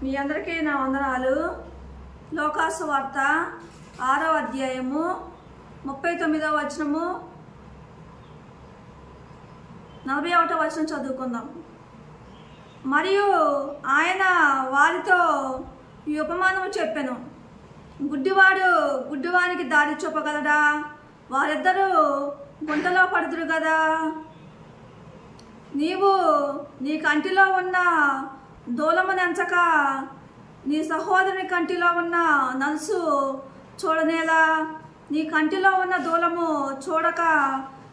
మీ అందరికీ నా వందనాలు. లోకాసు వార్త 6వ అధ్యాయము 39వ వచనము 41వ వచనం చదువుకుందాం. మరియు ఆయన వారితో ఈ ఉపమానము చెప్పెను. గుడ్డివాడు గుడ్డివానికి దారి చూపగలడా? వారిద్దరూ గుంటలో పడుదురు కదా. నీవు నీ కంటిలో ఉన్న దూలమును ఎంచక నీ సహోదరుని కంటిలో ఉన్న నలుసు చూడనేలా? నీ కంటిలో ఉన్న దూలము చూడక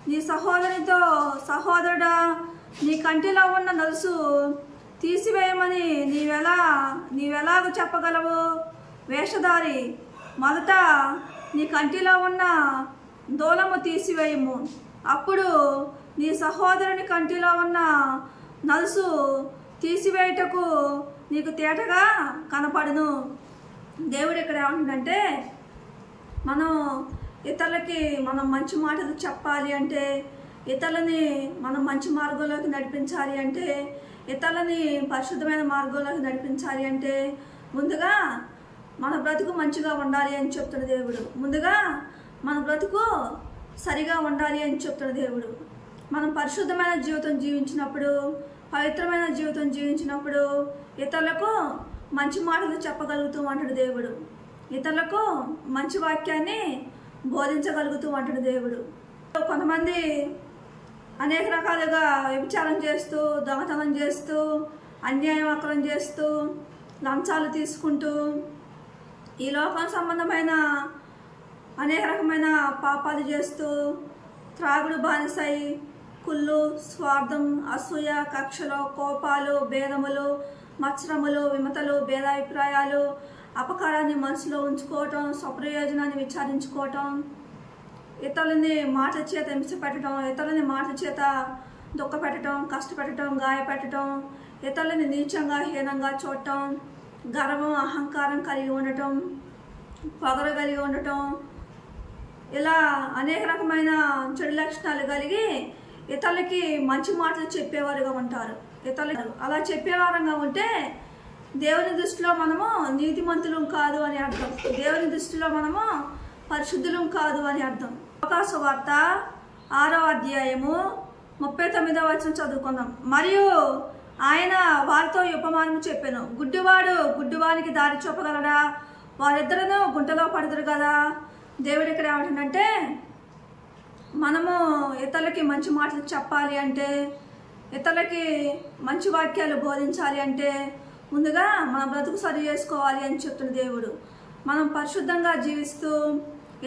నీ సహోదరునితో, సహోదరుడా, నీ కంటిలో ఉన్న నలుసు తీసివేయమని నీవెలాగ చెప్పగలవు? వేషధారి, మొదట నీ కంటిలో ఉన్న దూలము తీసివేయము, అప్పుడు నీ సహోదరుని కంటిలో ఉన్న నలుసు తీసివేయటకు నీకు తేటగా కనపడును. దేవుడు ఇక్కడ ఏమంటుందంటే, ఇతరులకి మనం మంచి మాటలు చెప్పాలి అంటే, ఇతరులని మనం మంచి మార్గంలోకి నడిపించాలి అంటే, ఇతరులని పరిశుద్ధమైన మార్గంలోకి నడిపించాలి అంటే ముందుగా మన బ్రతుకు మంచిగా ఉండాలి అని చెప్తున్న దేవుడు. ముందుగా మన బ్రతుకు సరిగా ఉండాలి అని చెప్తున్న దేవుడు. మనం పరిశుద్ధమైన జీవితం జీవించినప్పుడు, పవిత్రమైన జీవితం జీవించినప్పుడు ఇతరులకు మంచి మాటలు చెప్పగలుగుతూ అంటాడు దేవుడు. ఇతరులకు మంచి వాక్యాన్ని బోధించగలుగుతూ అంటాడు దేవుడు. కొంతమంది అనేక రకాలుగా వ్యభిచారం చేస్తూ, దొంగతనం చేస్తూ, అన్యాయం అక్రమం చేస్తూ, లంచాలు తీసుకుంటూ, ఈ లోకం సంబంధమైన అనేక రకమైన పాపాలు చేస్తూ, త్రాగుడు బానిసై, కుళ్ళు, స్వార్థం, అసూయ, కక్షలు, కోపాలు, భేదములు, మత్సరములు, విమతలు, భేదాభిప్రాయాలు, అపకారాన్ని మనసులో ఉంచుకోవటం, స్వప్రయోజనాన్ని విచారించుకోవటం, ఇతరులని మాటల చేత హింస పెట్టడం, ఇతరులని మాటల చేత దుఃఖపెట్టడం, కష్టపెట్టడం, గాయపెట్టడం, ఇతరులని నీచంగా హీనంగా చూడటం, గర్వం, అహంకారం కలిగి ఉండటం, పొగరు కలిగి ఉండటం, ఇలా అనేక రకమైన చెడు లక్షణాలు కలిగి ఇతరులకి మంచి మాటలు చెప్పేవారుగా ఉంటారు. ఇతరులు అలా చెప్పేవారంగా ఉంటే దేవుని దృష్టిలో మనము నీతిమంతులం కాదు అని అర్థం. దేవుని దృష్టిలో మనము పరిశుద్ధులం కాదు అని అర్థం. లోకాసు వార్త 6వ అధ్యాయము 39వ వచనం చదువుకుందాం. మరియు ఆయన వారితో ఈ ఉపమానము చెప్పెను. గుడ్డివాడు గుడ్డివానికి దారి చూపగలడా? వారిద్దరూ గుంటలో పడుదురు కదా. దేవుడు ఇక్కడ ఏమంటుందంటే, మనము ఇతరులకి మంచి మాటలు చెప్పాలి అంటే, ఇతరులకి మంచి వాక్యాలు బోధించాలి అంటే ముందుగా మన బ్రతుకు సరి చేసుకోవాలి అని చెప్తున్న దేవుడు. మనం పరిశుద్ధంగా జీవిస్తూ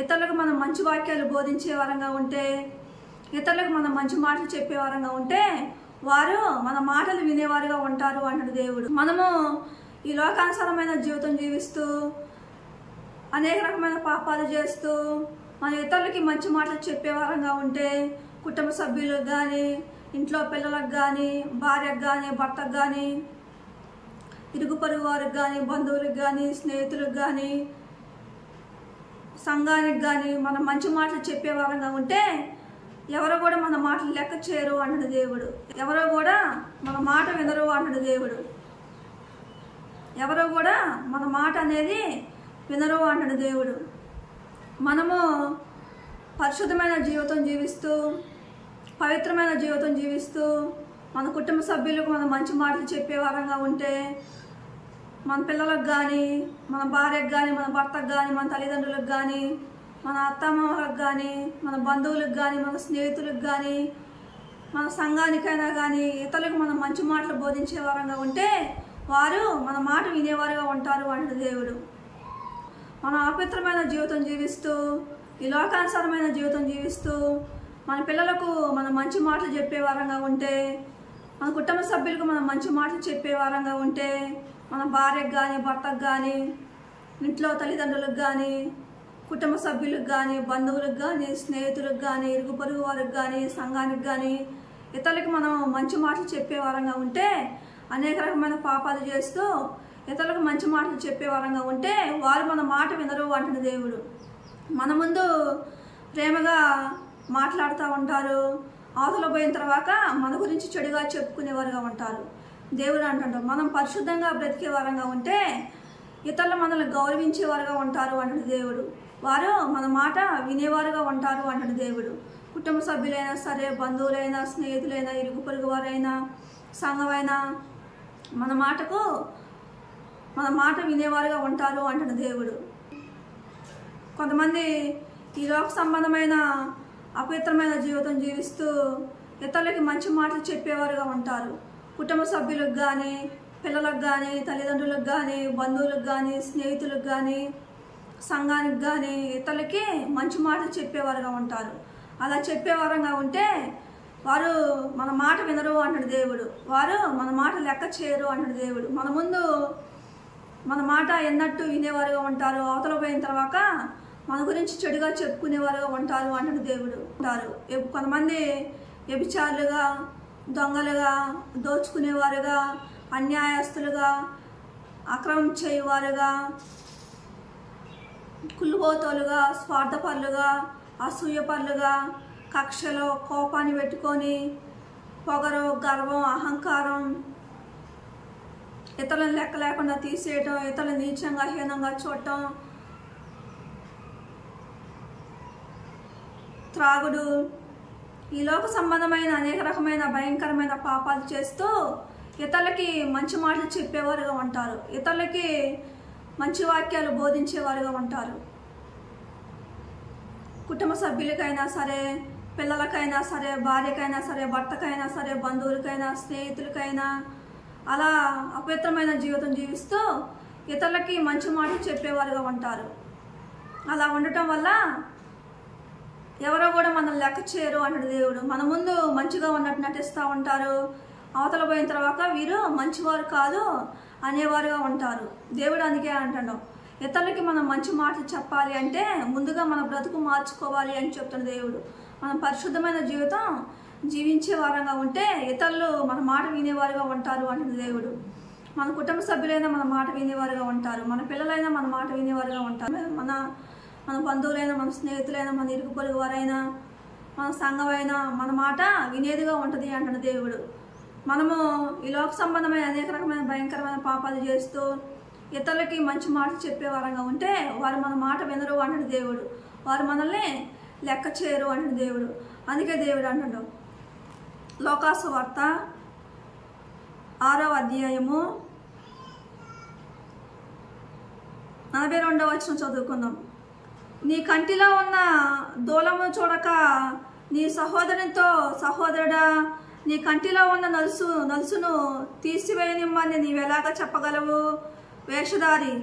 ఇతరులకు మనం మంచి వాక్యాలు బోధించే వారంగా ఉంటే, ఇతరులకు మనం మంచి మాటలు చెప్పే వారంగా ఉంటే వారు మన మాటలు వినేవారుగా ఉంటారు అంటాడు దేవుడు. మనము ఈ లోకానుసారమైన జీవితం జీవిస్తూ అనేక రకమైన పాపాలు చేస్తూ మన ఇతరులకి మంచి మాటలు చెప్పేవారంగా ఉంటే కుటుంబ సభ్యులకు కానీ, ఇంట్లో పిల్లలకు కానీ, భార్యకు కానీ, భర్తకు కానీ, ఇరుగు పొరుగు వారికి కానీ, బంధువులకు కానీ, స్నేహితులకు కానీ, సంఘానికి కానీ మనం మంచి మాటలు చెప్పేవారంగా ఉంటే ఎవరో కూడా మన మాటలు లెక్క చేయరు అంటాడు దేవుడు. ఎవరో కూడా మన మాట వినరు అంటాడు దేవుడు. ఎవరో కూడా మన మాట అనేది వినరు అంటాడు దేవుడు. మనము పరిశుద్ధమైన జీవితం జీవిస్తూ, పవిత్రమైన జీవితం జీవిస్తూ మన కుటుంబ సభ్యులకు మనం మంచి మాటలు చెప్పేవారంగా ఉంటే, మన పిల్లలకు కానీ, మన భార్యకు కానీ, మన భర్తకు కానీ, మన తల్లిదండ్రులకు కానీ, మన అత్తమామలకు కానీ, మన బంధువులకు కానీ, మన స్నేహితులకు కానీ, మన సంఘానికైనా కానీ ఇతరులకు మనం మంచి మాటలు బోధించే వారంగా ఉంటే వారు మన మాట వినేవారుగా ఉంటారు అంటాడు దేవుడు. మనం అపవిత్రమైన జీవితం జీవిస్తూ, ఈ లోకానుసారమైన జీవితం జీవిస్తూ మన పిల్లలకు మనం మంచి మాటలు చెప్పేవారంగా ఉంటే, మన కుటుంబ సభ్యులకు మనం మంచి మాటలు చెప్పేవారంగా ఉంటే, మన భార్యకు కానీ, భర్తకు కానీ, ఇంట్లో తల్లిదండ్రులకు కానీ, కుటుంబ సభ్యులకు కానీ, బంధువులకు కానీ, స్నేహితులకు కానీ, ఇరుగు పొరుగు వారికి కానీ, సంఘానికి కానీ ఇతరులకు మనం మంచి మాటలు చెప్పేవారంగా ఉంటే, అనేక రకమైన పాపాలు చేస్తూ ఇతరులకు మంచి మాటలు చెప్పేవారంగా ఉంటే వారు మన మాట వినరు అంటున్న దేవుడు. మన ముందు ప్రేమగా మాట్లాడుతూ ఉంటారు, అవతల పోయిన తర్వాత మన గురించి చెడుగా చెప్పుకునేవారుగా ఉంటారు. దేవుడు అంటాడు మనం పరిశుద్ధంగా బ్రతికే వారంగా ఉంటే ఇతరులు మనల్ని గౌరవించేవారుగా ఉంటారు అంటాడు దేవుడు. వారు మన మాట వినేవారుగా ఉంటారు అంటాడు దేవుడు. కుటుంబ సభ్యులైనా సరే, బంధువులైనా, స్నేహితులైనా, ఇరుగు పొరుగు వారైనా, సంఘమైనా మన మాట వినేవారుగా ఉంటారు అంటాడు దేవుడు. కొంతమంది ఈ లోక సంబంధమైన అపవిత్రమైన జీవితం జీవిస్తూ ఇతరులకి మంచి మాటలు చెప్పేవారుగా ఉంటారు. కుటుంబ సభ్యులకు కానీ, పిల్లలకు కానీ, తల్లిదండ్రులకు కానీ, బంధువులకు కానీ, స్నేహితులకు కానీ, సంఘానికి కానీ ఇతరులకి మంచి మాటలు చెప్పేవారుగా ఉంటారు. అలా చెప్పేవారుగా ఉంటే వారు మన మాట వినరు అంటాడు దేవుడు. వారు మన మాట లెక్క చేయరు అంటాడు దేవుడు. మన ముందు మన మాట ఎన్నట్టు వినేవారుగా ఉంటారు, అవతల పోయిన తర్వాత మన గురించి చెడుగా చెప్పుకునేవారుగా ఉంటారు అంటాడు దేవుడు. కొంతమంది వ్యభిచారులుగా, దొంగలుగా, దోచుకునేవారుగా, అన్యాయస్తులుగా, అక్రమం చేయువారుగా, కుళ్ళుబోతోలుగా, స్వార్థపరులుగా, అసూయపరులుగా, కక్షలో కోపాన్ని పెట్టుకొని పొగరు, గర్వం, అహంకారం, ఇతరులను లెక్క లేకుండా తీసేయటం, ఇతరులను నీచంగా హీనంగా చూడటం, త్రాగుడు, ఈ లోక సంబంధమైన అనేక రకమైన భయంకరమైన పాపాలు చేస్తూ ఇతరులకి మంచి మాటలు చెప్పేవారుగా ఉంటారు. ఇతరులకి మంచి వాక్యాలు బోధించేవారుగా ఉంటారు. కుటుంబ సభ్యులకైనా సరే, పిల్లలకైనా సరే, భార్యకైనా సరే, భర్తకైనా సరే, బంధువులకైనా, స్నేహితులకైనా అలా అపవిత్రమైన జీవితం జీవిస్తూ ఇతరులకి మంచి మాటలు చెప్పేవారుగా ఉంటారు. అలా ఉండటం వల్ల ఎవరో కూడా మనల్ని లెక్క చేయరు అంటాడు దేవుడు. మన ముందు మంచిగా ఉన్నట్టు నటిస్తూ ఉంటారు, అవతల పోయిన తర్వాత వీరు మంచివారు కాదు అనేవారుగా ఉంటారు. దేవుడు అందుకే అంటాడు ఇతరులకి మనం మంచి మాటలు చెప్పాలి అంటే ముందుగా మన బ్రతుకు మార్చుకోవాలి అని చెప్తాడు దేవుడు. మనం పరిశుద్ధమైన జీవితం జీవించే వారంగా ఉంటే ఇతరులు మన మాట వినేవారుగా ఉంటారు అంటాడు దేవుడు. మన కుటుంబ సభ్యులైనా మన మాట వినేవారుగా ఉంటారు, మన పిల్లలైనా మన మాట వినేవారుగా ఉంటారు, మన బంధువులైనా, మన స్నేహితులైనా, మన ఇరుగు పొరుగు వారైనా, మన సంఘమైనా మన మాట వినేదిగా ఉంటుంది అంటాడు దేవుడు. మనము ఈ లోక సంబంధమైన అనేక రకమైన భయంకరమైన పాపాలు చేస్తూ ఇతరులకి మంచి మాటలు చెప్పే వారంగా ఉంటే వారు మన మాట వినరు అంటాడు దేవుడు. వారు మనల్ని లెక్క చేయరు అంటాడు దేవుడు. అందుకే దేవుడు అంటాడు లోకాసు వార్త 6వ అధ్యాయము 42వ వచనం చదువుకుందాం. నీ కంటిలో ఉన్న దూలము చూడక నీ సహోదరునితో, సహోదరుడా నీ కంటిలో ఉన్న నలుసును తీసివేయనిమ్మని నీవెలాగా చెప్పగలవు? వేషధారి,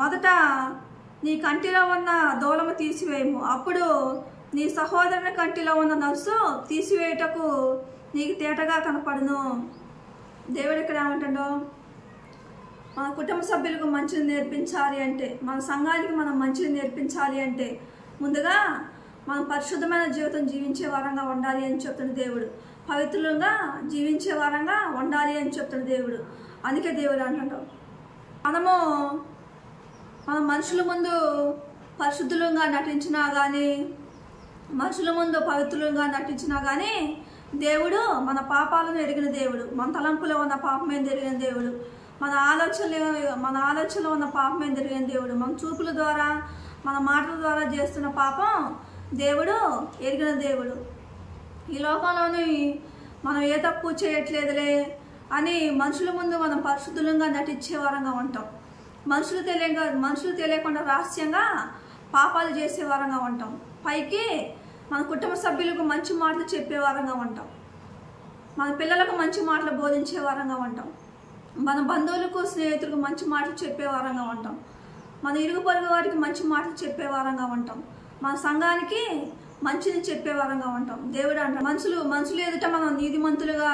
మొదట నీ కంటిలో ఉన్న దూలము తీసివేయము, అప్పుడు నీ సహోదరుని కంటిలో ఉన్న నలుసు తీసివేయటకు నీకు తేటగా కనపడును. దేవుడు ఇక్కడ ఏమంటాడో మన కుటుంబ సభ్యులకు మంచిని నేర్పించాలి అంటే, మన సంఘానికి మనం మంచిని నేర్పించాలి అంటే ముందుగా మనం పరిశుద్ధమైన జీవితం జీవించే వారంగా ఉండాలి అని చెప్తాడు దేవుడు. పవిత్రులుగా జీవించే వారంగా ఉండాలి అని చెప్తాడు దేవుడు. అందుకే దేవుడు అంటాడు మనం మనుషుల ముందు పరిశుద్ధులుగా నటించినా కానీ, మనుషుల ముందు పవిత్రులుగా నటించినా కానీ దేవుడు మన పాపాలను ఎరిగిన దేవుడు. మన తలంపులో ఉన్న పాపమే ఎరిగిన దేవుడు. మన ఆలోచనలో ఉన్న పాపమే ఎరిగిన దేవుడు. మన చూపుల ద్వారా, మన మాటల ద్వారా చేస్తున్న పాపం దేవుడు ఎరిగిన దేవుడు. ఈ లోకంలోని మనం ఏ తప్పు చేయట్లేదులే అని మనుషుల ముందు మనం పరిశుద్ధులంగా నటించే వారంగా ఉంటాం. మనుషులు తెలియకుండా రహస్యంగా పాపాలు చేసే వారంగా ఉంటాం. పైకి మన కుటుంబ సభ్యులకు మంచి మాటలు చెప్పే వారంగా ఉంటాం, మన పిల్లలకు మంచి మాటలు బోధించే వారంగా ఉంటాం, మన బంధువులకు, స్నేహితులకు మంచి మాటలు చెప్పే వారంగా ఉంటాం, మన ఇరుగు పొరుగు వారికి మంచి మాటలు చెప్పే వారంగా ఉంటాం, మన సంఘానికి మంచిని చెప్పే వారంగా ఉంటాం. దేవుడు అంటాడు మనుషులు ఎదుట మనం నీతిమంతులుగా,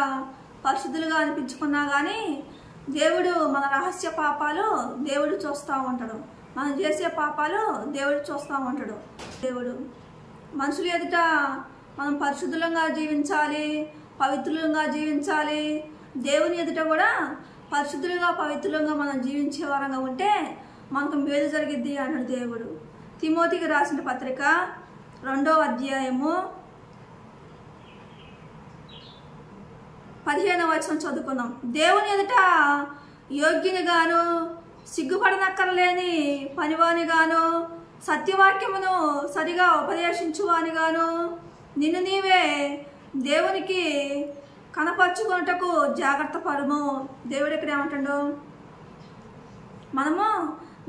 పరిశుద్ధులుగా అనిపించుకున్నా కానీ దేవుడు మన రహస్య పాపాలు దేవుడు చూస్తూ ఉంటాడు. మనం చేసే పాపాలు దేవుడు చూస్తూ ఉంటాడు. దేవుడు మనుషులు ఎదుట మనం పరిశుద్ధులంగా జీవించాలి, పవిత్రులంగా జీవించాలి. దేవుని ఎదుట కూడా పరిశుద్ధులుగా, పవిత్రులంగా మనం జీవించే వారంగా ఉంటే మనకు మేలు జరిగిద్ది అన్నాడు దేవుడు. తిమోతికి రాసిన పత్రిక 2వ అధ్యాయము 15వ వచనం చదువుకుందాం. దేవుని ఎదుట యోగ్యునిగాను సిగ్గుపడనక్కరలేని పనివానిగాను సత్యవాక్యమును సరిగా ఉపదేశించువానిగాను నిన్ను నీవే దేవునికి కనపరుచుకొనుటకు జాగ్రత్త పడుము. దేవుడు ఇక్కడ ఏమంటాడు? మనము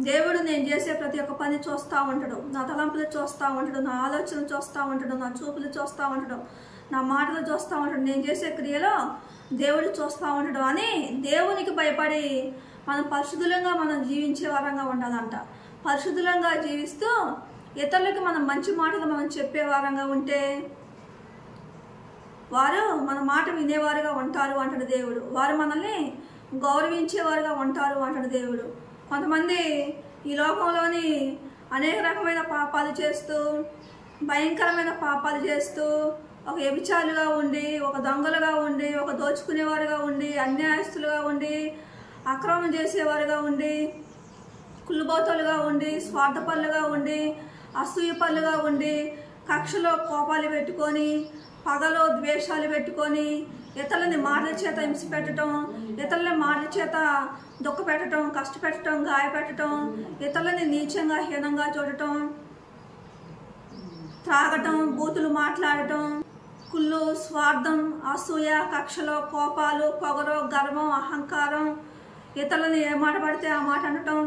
దేవుడు నేను చేసే ప్రతి ఒక్క పని చూస్తూ ఉంటాడు, నా తలంపులు చూస్తూ ఉంటాడు, నా ఆలోచనలు చూస్తూ ఉంటాడు, నా చూపులు చూస్తూ ఉంటాడు, నా మాటలు చూస్తూ ఉంటాడు, నేను చేసే క్రియలో దేవుడు చూస్తూ ఉంటాడు అని దేవునికి భయపడి మనం పరిశుద్ధులంగా మనం జీవించే వారంగా ఉండాలంట. పరిశుద్ధులంగా జీవిస్తూ ఇతరులకు మనం మంచి మాటలు మనం చెప్పే వారంగా ఉంటే వారు మన మాట వినేవారుగా ఉంటారు అంటాడు దేవుడు. వారు మనల్ని గౌరవించేవారుగా ఉంటారు అంటాడు దేవుడు. కొంతమంది ఈ లోకంలోని అనేక రకమైన పాపాలు చేస్తూ భయంకరమైన పాపాలు చేస్తూ ఒక వ్యభిచారులుగా ఉండి, ఒక దొంగలుగా ఉండి, ఒక దోచుకునేవారుగా ఉండి, అన్యాయస్తులుగా ఉండి, అక్రమం చేసేవారుగా ఉండి, కుళ్ళుబోతులుగా ఉండి, స్వార్థపరులుగా ఉండి, అసూయ పనులుగా ఉండి, కక్షలో కోపాలు పెట్టుకొని, పగలో ద్వేషాలు పెట్టుకొని, ఇతరులని మాటల చేత హింస పెట్టడం, ఇతరులని మాటల చేత దుఃఖ పెట్టడం, కష్టపెట్టడం, గాయపెట్టడం, ఇతరులని నీచంగా హీనంగా చూడటం, త్రాగటం, బూతులు మాట్లాడటం, కుళ్ళు, స్వార్థం, అసూయ, కక్షలో కోపాలు, పొగరు, గర్వం, అహంకారం, ఇతరులని ఏ మాట పడితే ఆ మాట అనటం,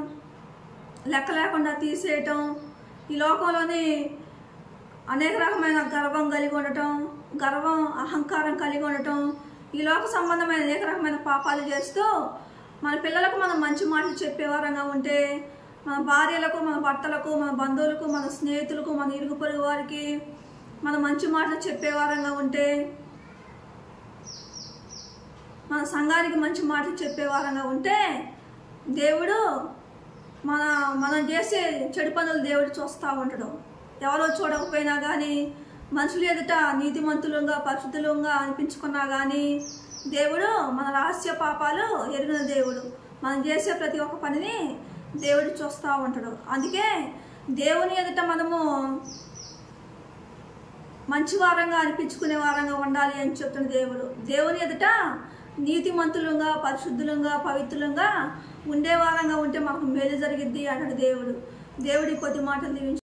లెక్క లేకుండా తీసేయటం, ఈ లోకంలోని అనేక రకమైన గర్వం కలిగి ఉండటం, గర్వం అహంకారం కలిగి ఉండటం, ఈ లోక సంబంధమైన అనేక రకమైన పాపాలు చేస్తూ మన పిల్లలకు మనం మంచి మాటలు చెప్పేవారంగా ఉంటే, మన భార్యలకు, మన భర్తలకు, మన బంధువులకు, మన స్నేహితులకు, మన ఇరుగు పొరుగు వారికి మనం మంచి మాటలు చెప్పేవారంగా ఉంటే, మన సంఘానికి మంచి మాటలు చెప్పేవారంగా ఉంటే దేవుడు మనం చేసే చెడు పనులు దేవుడు చూస్తూ ఉంటాడు. ఎవరో చూడకపోయినా కానీ మనుషులు ఎదుట నీతిమంతులుగా పరిశుద్ధులుగా అనిపించుకున్నా కానీ దేవుడు మన రహస్య పాపాలు ఎరిగిన దేవుడు. మనం చేసే ప్రతి ఒక్క పనిని దేవుడు చూస్తూ ఉంటాడు. అందుకే దేవుని ఎదుట మనము మంచి వారంగా అనిపించుకునే వారంగా ఉండాలి అని చెప్తున్న దేవుడు. దేవుని ఎదుట నీతిమంతులుగా పరిశుద్ధులుగా పవిత్రులుగా ఉండే వారంగా ఉంటే మనకు మేలు జరిగిద్ది అంటాడు దేవుడు. దేవుడి కొద్ది మాటలు దీవించు.